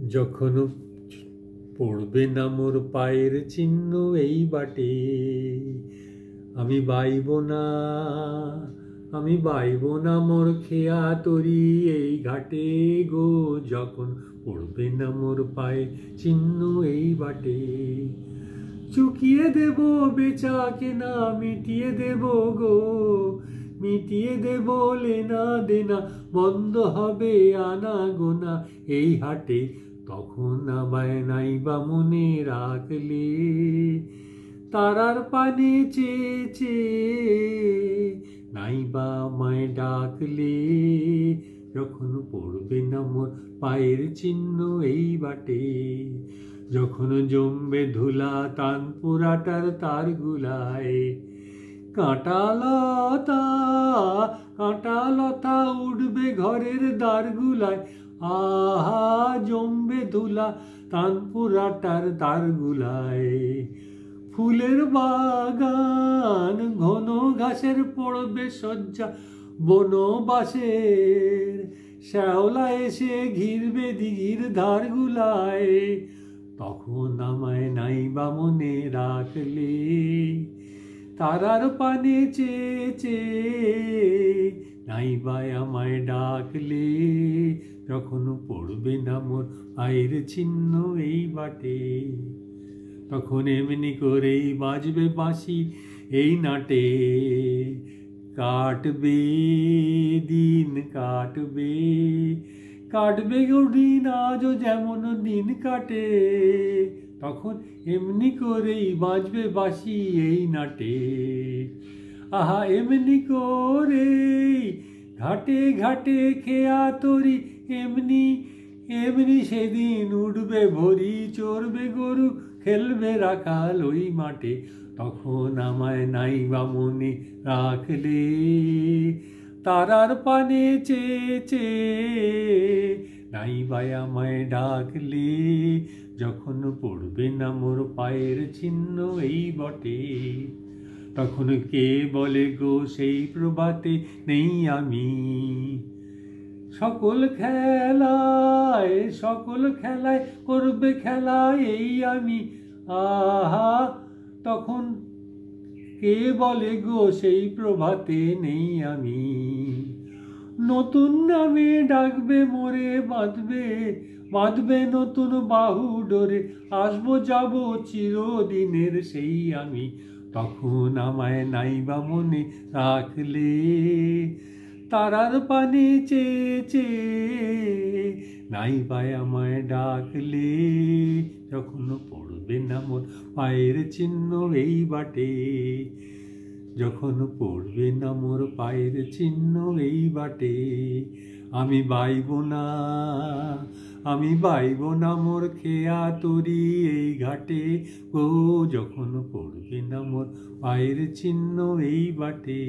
যখনও পড়বে না মোর পায়ের চিহ্ন এই বাটে, আমি বাইব না, আমি বাইব না মোর খেয়া তরি এই ঘাটে গো। যখন পড়বে না মোর পায়ে চিহ্ন এই বাটে, চুকিয়ে দেব বেচা কেনা, মিটিয়ে দেব গো, মিটিয়ে দেব লেনা দেনা, বন্ধ হবে আনা গোনা এই হাটে। তখন আমায় নাইবা মনে রাখলে, তারার পানে চেয়ে চেয়ে নাইবা আমায় ডাকলে। যখন পড়বে না মোর পায়ের চিহ্ন এই বাটে, যখন জমবে ধুলা তানপুরাটার তার গুলায়, কাঁটালতা কাঁটালতা উঠবে ঘরের দ্বারগুলায়। আহা জমবে ধুলা তানপুরাটার তারগুলায়, ফুলের বাগান ঘন ঘাসের পড়বে শয্যা, বনবাসের শ্যাওলা এসে ঘিরবে দিঘির ধারগুলায়। তখন আমায় নাইবা মনে রাখলে, তারার পানে চেয়ে চেয়ে নাইবা আমায় ডাকলে। যখন পড়বে না মোর পায়ের চিহ্ন এই বাটে, তখন এমনি করেই বাজবে বাঁশি এই নাটে। কাটবে দিন কাটবে, কাটবে গো দিন আজও যেমন দিন কাটে, তখন এমনি করেই বাজবে বাঁশি এই নাটে। আহা এমনি করে ঘাটে ঘাটে খেয়া তরি, এমনি এমনি সেদিন উঠবে ভরি, চড়বে গরু খেলবে রাখাল ওই মাঠে। তখন আমায় নাইবা মনে রাখলে, তারার পানে চেয়ে চেয়ে নাইবা আমায় ডাকলে। যখন পড়বে না মোর পায়ের চিহ্ন এই বটে, তখন কে বলে গো সেই প্রভাতে নেই আমি। সকল খেলায় করবে খেলা এই আমি। আহা তখন কে বলে গো সেই প্রভাতে নেই আমি। নতুন নামে ডাকবে মোরে, বাঁধবে নতুন বাহু ডোরে, আসবো যাব চিরদিনের সেই আমি। তখন আমায় নাইবা মনে রাখলে, তারার পানে চেয়ে চেয়ে নাইবা আমায় ডাকলে। যখন পড়বে না মোর পায়ের চিহ্ন এই বাটে, যখন পড়বে না মোর পায়ের চিহ্ন এই বাটে, আমি বাইব না, আমি বাইব না মোর খেয়া তরি এই ঘাটে গো। যখন পড়বে না মোর পায়ের চিহ্ন এই বাটে।